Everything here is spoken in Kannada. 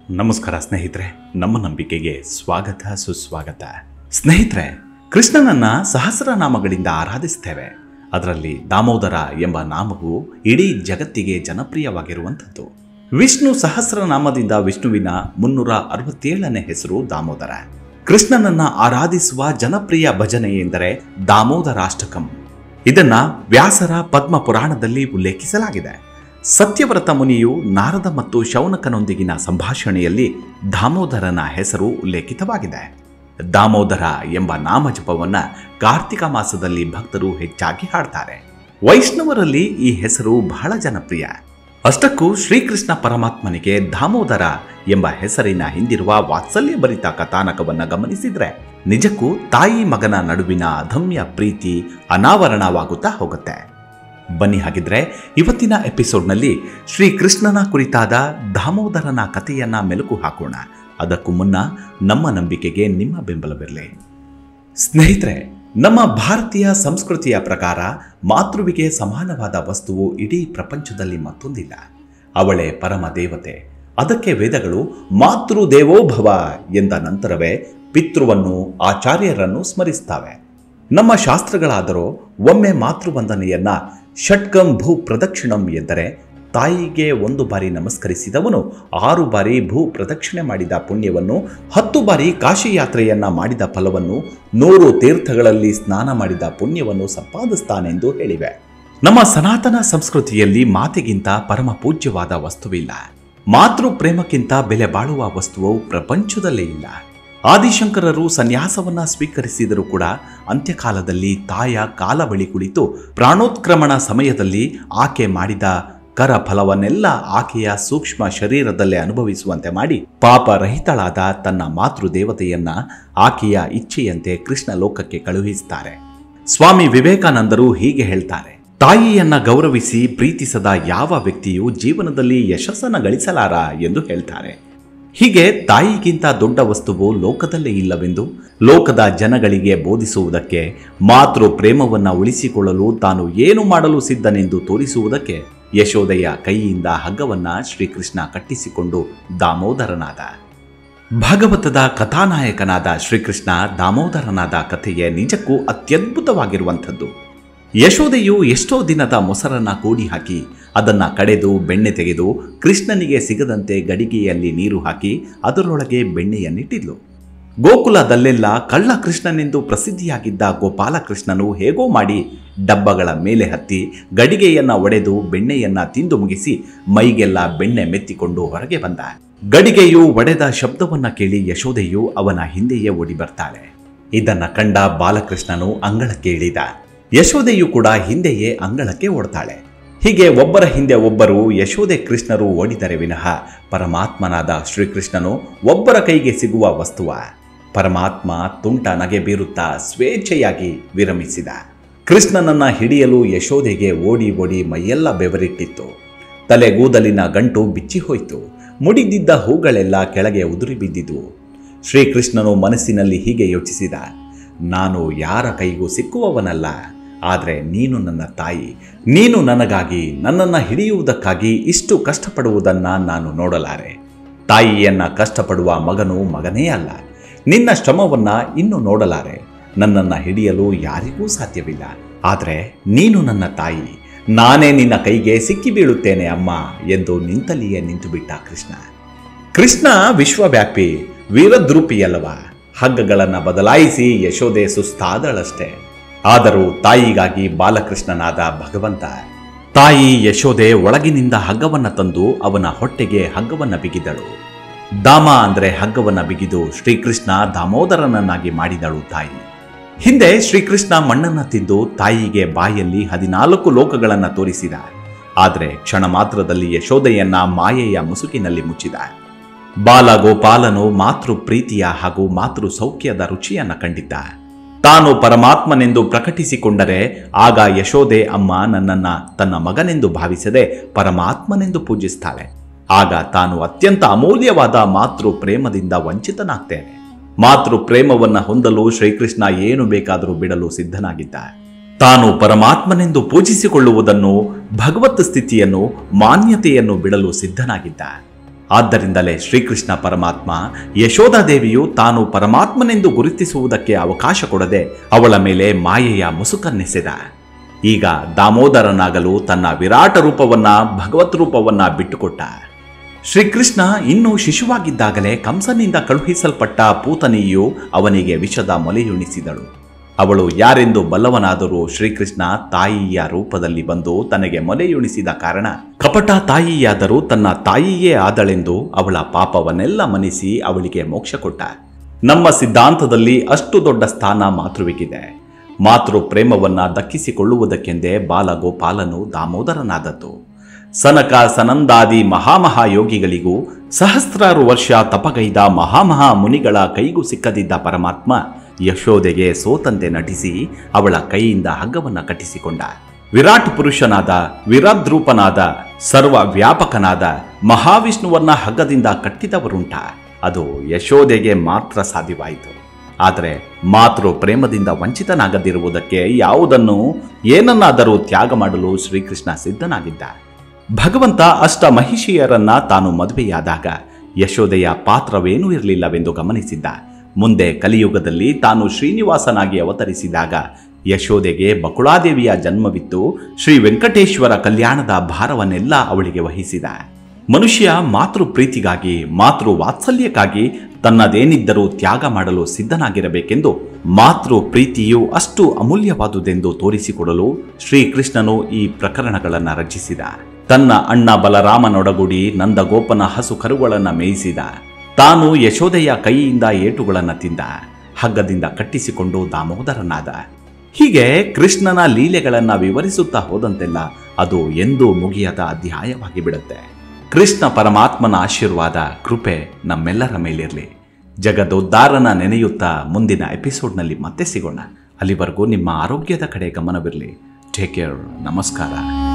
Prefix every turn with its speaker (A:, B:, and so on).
A: ನಮಸ್ಕಾರ ಸ್ನೇಹಿತರೆ, ನಮ್ಮ ನಂಬಿಕೆಗೆ ಸ್ವಾಗತ ಸುಸ್ವಾಗತ. ಸ್ನೇಹಿತರೆ, ಕೃಷ್ಣನನ್ನ ಸಹಸ್ರನಾಮಗಳಿಂದ ಆರಾಧಿಸ್ತೇವೆ. ಅದರಲ್ಲಿ ದಾಮೋದರ ಎಂಬ ನಾಮವು ಇಡೀ ಜಗತ್ತಿಗೆ ಜನಪ್ರಿಯವಾಗಿರುವಂಥದ್ದು. ವಿಷ್ಣು ಸಹಸ್ರನಾಮದಿಂದ ವಿಷ್ಣುವಿನ 367ನೇ ಹೆಸರು ದಾಮೋದರ. ಕೃಷ್ಣನನ್ನ ಆರಾಧಿಸುವ ಜನಪ್ರಿಯ ಭಜನೆ ಎಂದರೆ ದಾಮೋದರಾಷ್ಟಕಂ. ಇದನ್ನ ವ್ಯಾಸರ ಪದ್ಮ ಪುರಾಣದಲ್ಲಿ ಉಲ್ಲೇಖಿಸಲಾಗಿದೆ. ಸತ್ಯವ್ರತ ಮುನಿಯು ನಾರದ ಮತ್ತು ಶೌನಕನೊಂದಿಗಿನ ಸಂಭಾಷಣೆಯಲ್ಲಿ ದಾಮೋದರನ ಹೆಸರು ಉಲ್ಲೇಖಿತವಾಗಿದೆ. ದಾಮೋದರ ಎಂಬ ನಾಮಜಪವನ್ನ ಕಾರ್ತಿಕ ಮಾಸದಲ್ಲಿ ಭಕ್ತರು ಹೆಚ್ಚಾಗಿ ಹಾಡ್ತಾರೆ. ವೈಷ್ಣವರಲ್ಲಿ ಈ ಹೆಸರು ಬಹಳ ಜನಪ್ರಿಯ. ಅಷ್ಟಕ್ಕೂ ಶ್ರೀಕೃಷ್ಣ ಪರಮಾತ್ಮನಿಗೆ ದಾಮೋದರ ಎಂಬ ಹೆಸರಿನ ಹಿಂದಿರುವ ವಾತ್ಸಲ್ಯ ಭರಿತ ಕಥಾನಕವನ್ನ ಗಮನಿಸಿದ್ರೆ ನಿಜಕ್ಕೂ ತಾಯಿ ಮಗನ ನಡುವಿನ ಅದಮ್ಯ ಪ್ರೀತಿ ಅನಾವರಣವಾಗುತ್ತಾ ಹೋಗುತ್ತೆ. ಬನ್ನಿ, ಹಾಗಿದ್ರೆ ಇವತ್ತಿನ ಎಪಿಸೋಡ್ನಲ್ಲಿ ಶ್ರೀಕೃಷ್ಣನ ಕುರಿತಾದ ದಾಮೋದರನ ಕಥೆಯನ್ನ ಮೆಲುಕು ಹಾಕೋಣ. ಅದಕ್ಕೂ ಮುನ್ನ ನಮ್ಮ ನಂಬಿಕೆಗೆ ನಿಮ್ಮ ಬೆಂಬಲವಿರಲಿ. ಸ್ನೇಹಿತರೆ, ನಮ್ಮ ಭಾರತೀಯ ಸಂಸ್ಕೃತಿಯ ಪ್ರಕಾರ ಮಾತೃವಿಗೆ ಸಮಾನವಾದ ವಸ್ತುವು ಇಡೀ ಪ್ರಪಂಚದಲ್ಲಿ ಮತ್ತೊಂದಿಲ್ಲ. ಅವಳೇ ಪರಮ ದೇವತೆ. ಅದಕ್ಕೆ ವೇದಗಳು ಮಾತೃ ದೇವೋಭವ ಎಂದ ನಂತರವೇ ಪಿತೃವನ್ನು, ಆಚಾರ್ಯರನ್ನು ಸ್ಮರಿಸ್ತವೆ. ನಮ್ಮ ಶಾಸ್ತ್ರಗಳಾದರೂ ಒಮ್ಮೆ ಮಾತೃವಂದನೆಯನ್ನ ಷಟ್ಕಂ ಭೂ ಪ್ರದಕ್ಷಿಣಂ ಎಂದರೆ ತಾಯಿಗೆ 1 ಬಾರಿ ನಮಸ್ಕರಿಸಿದವನು 6 ಬಾರಿ ಭೂ ಪ್ರದಕ್ಷಿಣೆ ಮಾಡಿದ ಪುಣ್ಯವನ್ನು, 10 ಬಾರಿ ಕಾಶಿ ಯಾತ್ರೆಯನ್ನ ಮಾಡಿದ ಫಲವನ್ನು, 100 ತೀರ್ಥಗಳಲ್ಲಿ ಸ್ನಾನ ಮಾಡಿದ ಪುಣ್ಯವನ್ನು ಸಂಪಾದಿಸ್ತಾನೆಂದು ಹೇಳಿವೆ. ನಮ್ಮ ಸನಾತನ ಸಂಸ್ಕೃತಿಯಲ್ಲಿ ಮಾತೆಗಿಂತ ಪರಮ ಪೂಜ್ಯವಾದ ವಸ್ತುವಿಲ್ಲ. ಮಾತೃ ಪ್ರೇಮಕ್ಕಿಂತ ಬೆಲೆ ಬಾಳುವ ವಸ್ತುವು ಪ್ರಪಂಚದಲ್ಲೇ ಇಲ್ಲ. ಆದಿಶಂಕರರು ಸನ್ಯಾಸವನ್ನ ಸ್ವೀಕರಿಸಿದರೂ ಕೂಡ ಅಂತ್ಯಕಾಲದಲ್ಲಿ ತಾಯ ಕಾಲ ಬಳಿ ಕುಳಿತು ಪ್ರಾಣೋತ್ಕ್ರಮಣ ಸಮಯದಲ್ಲಿ ಆಕೆ ಮಾಡಿದ ಕರ ಫಲವನ್ನೆಲ್ಲ ಆಕೆಯ ಸೂಕ್ಷ್ಮ ಶರೀರದಲ್ಲೇ ಅನುಭವಿಸುವಂತೆ ಮಾಡಿ ಪಾಪರಹಿತಳಾದ ತನ್ನ ಮಾತೃ ದೇವತೆಯನ್ನ ಆಕೆಯ ಇಚ್ಛೆಯಂತೆ ಕೃಷ್ಣ ಲೋಕಕ್ಕೆ ಕಳುಹಿಸುತ್ತಾರೆ. ಸ್ವಾಮಿ ವಿವೇಕಾನಂದರು ಹೀಗೆ ಹೇಳ್ತಾರೆ: ತಾಯಿಯನ್ನ ಗೌರವಿಸಿ ಪ್ರೀತಿಸದ ಯಾವ ವ್ಯಕ್ತಿಯೂ ಜೀವನದಲ್ಲಿ ಯಶಸ್ಸನ್ನು ಗಳಿಸಲಾರ ಎಂದು ಹೇಳ್ತಾರೆ. ಹೀಗೆ ತಾಯಿಗಿಂತ ದೊಡ್ಡ ವಸ್ತುವು ಲೋಕದಲ್ಲೇ ಇಲ್ಲವೆಂದು ಲೋಕದ ಜನಗಳಿಗೆ ಬೋಧಿಸುವುದಕ್ಕೆ, ಮಾತೃ ಪ್ರೇಮವನ್ನ ಉಳಿಸಿಕೊಳ್ಳಲು ತಾನು ಏನು ಮಾಡಲು ಸಿದ್ಧನೆಂದು ತೋರಿಸುವುದಕ್ಕೆ ಯಶೋದೆಯ ಕೈಯಿಂದ ಹಗ್ಗವನ್ನ ಶ್ರೀಕೃಷ್ಣ ಕಟ್ಟಿಸಿಕೊಂಡು ದಾಮೋದರನಾದ. ಭಾಗವತದ ಕಥಾನಾಯಕನಾದ ಶ್ರೀಕೃಷ್ಣ ದಾಮೋದರನಾದ ಕಥೆಯೇ ನಿಜಕ್ಕೂ ಅತ್ಯದ್ಭುತವಾಗಿರುವಂಥದ್ದು. ಯಶೋದೆಯು ಎಷ್ಟೋ ದಿನದ ಮೊಸರನ್ನ ಕೂಡಿ ಹಾಕಿ ಅದನ್ನ ಕಡೆದು ಬೆಣ್ಣೆ ತೆಗೆದು ಕೃಷ್ಣನಿಗೆ ಸಿಗದಂತೆ ಗಡಿಗೆಯಲ್ಲಿ ನೀರು ಹಾಕಿ ಅದರೊಳಗೆ ಬೆಣ್ಣೆಯನ್ನಿಟ್ಟಿದ್ಲು. ಗೋಕುಲದಲ್ಲೆಲ್ಲ ಕಳ್ಳ ಕೃಷ್ಣನೆಂದು ಪ್ರಸಿದ್ಧಿಯಾಗಿದ್ದ ಗೋಪಾಲಕೃಷ್ಣನು ಹೇಗೋ ಮಾಡಿ ಡಬ್ಬಗಳ ಮೇಲೆ ಹತ್ತಿ ಗಡಿಗೆಯನ್ನ ಒಡೆದು ಬೆಣ್ಣೆಯನ್ನ ತಿಂದು ಮುಗಿಸಿ ಮೈಗೆಲ್ಲ ಬೆಣ್ಣೆ ಮೆತ್ತಿಕೊಂಡು ಹೊರಗೆ ಬಂದ. ಗಡಿಗೆಯು ಒಡೆದ ಶಬ್ದವನ್ನ ಕೇಳಿ ಯಶೋದೆಯು ಅವನ ಹಿಂದೆಯೇ ಓಡಿ ಬರ್ತಾಳೆ. ಇದನ್ನ ಕಂಡ ಬಾಲಕೃಷ್ಣನು ಅಂಗಳಕ್ಕೆ ಇಳಿದ. ಯಶೋದೆಯು ಕೂಡ ಹಿಂದೆಯೇ ಅಂಗಳಕ್ಕೆ ಓಡ್ತಾಳೆ. ಹೀಗೆ ಒಬ್ಬರ ಹಿಂದೆ ಒಬ್ಬರು ಯಶೋದೆ ಕೃಷ್ಣರು ಓಡಿದರೆ ವಿನಃ ಪರಮಾತ್ಮನಾದ ಶ್ರೀಕೃಷ್ಣನು ಒಬ್ಬರ ಕೈಗೆ ಸಿಗುವ ವಸ್ತುವ. ಪರಮಾತ್ಮ ತುಂಟ ನಗೆ ಬೀರುತ್ತಾ ಸ್ವೇಚ್ಛೆಯಾಗಿ ವಿರಮಿಸಿದ. ಕೃಷ್ಣನನ್ನ ಹಿಡಿಯಲು ಯಶೋದೆಗೆ ಓಡಿ ಓಡಿ ಮೈಯೆಲ್ಲ ಬೆವರಿಟ್ಟಿತ್ತು. ತಲೆಗೂದಲಿನ ಗಂಟು ಬಿಚ್ಚಿ ಹೋಯಿತು. ಮುಡಿದಿದ್ದ ಹೂಗಳೆಲ್ಲ ಕೆಳಗೆ ಉದುರಿ ಬಿದ್ದಿದ್ವು. ಶ್ರೀಕೃಷ್ಣನು ಮನಸ್ಸಿನಲ್ಲಿ ಹೀಗೆ ಯೋಚಿಸಿದ: ನಾನು ಯಾರ ಕೈಗೂ ಸಿಕ್ಕುವವನಲ್ಲ, ಆದರೆ ನೀನು ನನ್ನ ತಾಯಿ. ನೀನು ನನಗಾಗಿ, ನನ್ನನ್ನು ಹಿಡಿಯುವುದಕ್ಕಾಗಿ ಇಷ್ಟು ಕಷ್ಟಪಡುವುದನ್ನು ನಾನು ನೋಡಲಾರೆ. ತಾಯಿಯನ್ನ ಕಷ್ಟಪಡುವ ಮಗನು ಮಗನೇ ಅಲ್ಲ. ನಿನ್ನ ಶ್ರಮವನ್ನ ಇನ್ನು ನೋಡಲಾರೆ. ನನ್ನನ್ನು ಹಿಡಿಯಲು ಯಾರಿಗೂ ಸಾಧ್ಯವಿಲ್ಲ. ಆದರೆ ನೀನು ನನ್ನ ತಾಯಿ. ನಾನೇ ನಿನ್ನ ಕೈಗೆ ಸಿಕ್ಕಿ ಬೀಳುತ್ತೇನೆ ಅಮ್ಮ ಎಂದು ನಿಂತಲ್ಲಿಯೇ ನಿಂತುಬಿಟ್ಟ ಕೃಷ್ಣ. ಕೃಷ್ಣ ವಿಶ್ವವ್ಯಾಪಿ, ವೀರದ್ರೂಪಿಯಲ್ಲವ. ಹಗ್ಗಗಳನ್ನು ಬದಲಾಯಿಸಿ ಯಶೋದೆ ಸುಸ್ತಾದಳಷ್ಟೇ. ಆದರೂ ತಾಯಿಗಾಗಿ ಬಾಲಕೃಷ್ಣನಾದ ಭಗವಂತ. ತಾಯಿ ಯಶೋದೆ ಒಳಗಿನಿಂದ ಹಗ್ಗವನ್ನ ತಂದು ಅವನ ಹೊಟ್ಟೆಗೆ ಹಗ್ಗವನ್ನ ಬಿಗಿದಳು. ದಾಮ ಅಂದರೆ ಹಗ್ಗವನ್ನ ಬಿಗಿದು ಶ್ರೀಕೃಷ್ಣ ದಾಮೋದರನನ್ನಾಗಿ ಮಾಡಿದಳು ತಾಯಿ. ಹಿಂದೆ ಶ್ರೀಕೃಷ್ಣ ಮಣ್ಣನ್ನ ತಿಂದು ತಾಯಿಗೆ ಬಾಯಲ್ಲಿ 14 ಲೋಕಗಳನ್ನ ತೋರಿಸಿದ. ಆದರೆ ಕ್ಷಣ ಮಾತ್ರದಲ್ಲಿ ಯಶೋದೆಯನ್ನ ಮಾಯೆಯ ಮುಸುಕಿನಲ್ಲಿ ಮುಚ್ಚಿದ. ಬಾಲ ಗೋಪಾಲನು ಮಾತೃ ಪ್ರೀತಿಯ ಹಾಗೂ ಮಾತೃ ಸೌಖ್ಯದ ರುಚಿಯನ್ನ ಕಂಡಿದ್ದ. ತಾನು ಪರಮಾತ್ಮನೆಂದು ಪ್ರಕಟಿಸಿಕೊಂಡರೆ ಆಗ ಯಶೋದೆ ಅಮ್ಮ ನನ್ನನ್ನ ತನ್ನ ಮಗನೆಂದು ಭಾವಿಸದೆ ಪರಮಾತ್ಮನೆಂದು ಪೂಜಿಸ್ತಾಳೆ. ಆಗ ತಾನು ಅತ್ಯಂತ ಅಮೂಲ್ಯವಾದ ಮಾತೃ ಪ್ರೇಮದಿಂದ ವಂಚಿತನಾಗ್ತೇನೆ. ಮಾತೃ ಪ್ರೇಮವನ್ನ ಹೊಂದಲು ಶ್ರೀಕೃಷ್ಣ ಏನು ಬೇಕಾದರೂ ಬಿಡಲು ಸಿದ್ಧನಾಗಿದ್ದ. ತಾನು ಪರಮಾತ್ಮನೆಂದು ಪೂಜಿಸಿಕೊಳ್ಳುವುದನ್ನು, ಭಗವತ್ ಸ್ಥಿತಿಯನ್ನು, ಮಾನ್ಯತೆಯನ್ನು ಬಿಡಲು ಸಿದ್ಧನಾಗಿದ್ದ. ಆದ್ದರಿಂದಲೇ ಶ್ರೀಕೃಷ್ಣ ಪರಮಾತ್ಮ ಯಶೋಧಾದೇವಿಯು ತಾನು ಪರಮಾತ್ಮನೆಂದು ಗುರುತಿಸುವುದಕ್ಕೆ ಅವಕಾಶ ಕೊಡದೆ ಅವಳ ಮೇಲೆ ಮಾಯೆಯ ಮುಸುಕನ್ನೆಸೆದ. ಈಗ ದಾಮೋದರನಾಗಲು ತನ್ನ ವಿರಾಟ ರೂಪವನ್ನ, ಭಗವತ್ ರೂಪವನ್ನ ಬಿಟ್ಟುಕೊಟ್ಟ. ಶ್ರೀಕೃಷ್ಣ ಇನ್ನೂ ಶಿಶುವಾಗಿದ್ದಾಗಲೇ ಕಂಸನಿಂದ ಕಳುಹಿಸಲ್ಪಟ್ಟ ಪೂತನಿಯು ಅವನಿಗೆ ವಿಷದ ಮೊಲೆಯುಣಿಸಿದಳು. ಅವಳು ಯಾರೆಂದು ಬಲ್ಲವನಾದರೂ ಶ್ರೀಕೃಷ್ಣ ತಾಯಿಯ ರೂಪದಲ್ಲಿ ಬಂದು ತನಗೆ ಮೊಲೆಯುಣಿಸಿದ ಕಾರಣ ಕಪಟ ತಾಯಿಯಾದರೂ ತನ್ನ ತಾಯಿಯೇ ಆದಳೆಂದು ಅವಳ ಪಾಪವನ್ನೆಲ್ಲ ಮನ್ನಿಸಿ ಅವಳಿಗೆ ಮೋಕ್ಷ ಕೊಟ್ಟ. ನಮ್ಮ ಸಿದ್ಧಾಂತದಲ್ಲಿ ಅಷ್ಟು ದೊಡ್ಡ ಸ್ಥಾನ ಮಾತೃವಿಗಿದೆ. ಮಾತೃ ಪ್ರೇಮವನ್ನ ದಕ್ಕಿಸಿಕೊಳ್ಳುವುದಕ್ಕೆಂದೇ ಬಾಲಗೋಪಾಲನು ದಾಮೋದರನಾದದ್ದು. ಸನಕ ಸನಂದಾದಿ ಮಹಾಮಹಾಯೋಗಿಗಳಿಗೂ ಸಹಸ್ರಾರು ವರ್ಷ ತಪಗೈದ ಮಹಾಮಹಾ ಮುನಿಗಳ ಕೈಗೂ ಸಿಕ್ಕದಿದ್ದ ಪರಮಾತ್ಮ ಯಶೋದೆಗೆ ಸೋತಂತೆ ನಟಿಸಿ ಅವಳ ಕೈಯಿಂದ ಹಗ್ಗವನ್ನ ಕಟ್ಟಿಸಿಕೊಂಡ. ವಿರಾಟ್ ಪುರುಷನಾದ, ವಿರಾದ್ರೂಪನಾದ, ಸರ್ವ ವ್ಯಾಪಕನಾದ ಮಹಾವಿಷ್ಣುವನ್ನ ಹಗ್ಗದಿಂದ ಕಟ್ಟಿದವರುಂಟ. ಅದು ಯಶೋದೆಗೆ ಮಾತ್ರ ಸಾಧ್ಯವಾಯಿತು. ಆದರೆ ಮಾತೃ ಪ್ರೇಮದಿಂದ ವಂಚಿತನಾಗದಿರುವುದಕ್ಕೆ ಯಾವುದನ್ನು ಏನನ್ನಾದರೂ ತ್ಯಾಗ ಮಾಡಲು ಶ್ರೀಕೃಷ್ಣ ಸಿದ್ಧನಾಗಿದ್ದ. ಭಗವಂತ ಅಷ್ಟ ಮಹಿಷಿಯರನ್ನ ತಾನು ಮದುವೆಯಾದಾಗ ಯಶೋದೆಯ ಪಾತ್ರವೇನೂ ಇರಲಿಲ್ಲವೆಂದು ಗಮನಿಸಿದ್ದ. ಮುಂದೆ ಕಲಿಯುಗದಲ್ಲಿ ತಾನು ಶ್ರೀನಿವಾಸನಾಗಿ ಅವತರಿಸಿದಾಗ ಯಶೋದೆಗೆ ಬಕುಳಾದೇವಿಯ ಜನ್ಮವಿತ್ತು. ಶ್ರೀ ವೆಂಕಟೇಶ್ವರ ಕಲ್ಯಾಣದ ಭಾರವನ್ನೆಲ್ಲ ಅವಳಿಗೆ ವಹಿಸಿದ. ಮನುಷ್ಯ ಮಾತೃ ಪ್ರೀತಿಗಾಗಿ, ಮಾತೃ ವಾತ್ಸಲ್ಯಕ್ಕಾಗಿ ತನ್ನದೇನಿದ್ದರೂ ತ್ಯಾಗ ಮಾಡಲು ಸಿದ್ಧನಾಗಿರಬೇಕೆಂದು, ಮಾತೃ ಪ್ರೀತಿಯು ಅಷ್ಟು ಅಮೂಲ್ಯವಾದುದೆಂದು ತೋರಿಸಿಕೊಡಲು ಶ್ರೀಕೃಷ್ಣನು ಈ ಪ್ರಕರಣಗಳನ್ನು ರಚಿಸಿದ. ತನ್ನ ಅಣ್ಣ ಬಲರಾಮನೊಡಗೂಡಿ ನಂದಗೋಪನ ಹಸು ಕರುಗಳನ್ನು ಮೇಯಿಸಿದ. ತಾನು ಯಶೋದೆಯ ಕೈಯಿಂದ ಏಟುಗಳನ್ನು ತಿಂದ. ಹಗ್ಗದಿಂದ ಕಟ್ಟಿಸಿಕೊಂಡು ದಾಮೋದರನಾದ. ಹೀಗೆ ಕೃಷ್ಣನ ಲೀಲೆಗಳನ್ನು ವಿವರಿಸುತ್ತಾ ಹೋದಂತೆಲ್ಲ ಅದು ಎಂದೂ ಮುಗಿಯದ ಅಧ್ಯಾಯವಾಗಿ ಬಿಡುತ್ತೆ. ಕೃಷ್ಣ ಪರಮಾತ್ಮನ ಆಶೀರ್ವಾದ, ಕೃಪೆ ನಮ್ಮೆಲ್ಲರ ಮೇಲಿರಲಿ. ಜಗದೋದ್ಧಾರನ ನೆನೆಯುತ್ತಾ ಮುಂದಿನ ಎಪಿಸೋಡ್ನಲ್ಲಿ ಮತ್ತೆ ಸಿಗೋಣ. ಅಲ್ಲಿವರೆಗೂ ನಿಮ್ಮ ಆರೋಗ್ಯದ ಕಡೆ ಗಮನವಿರಲಿ. Take care. ನಮಸ್ಕಾರ.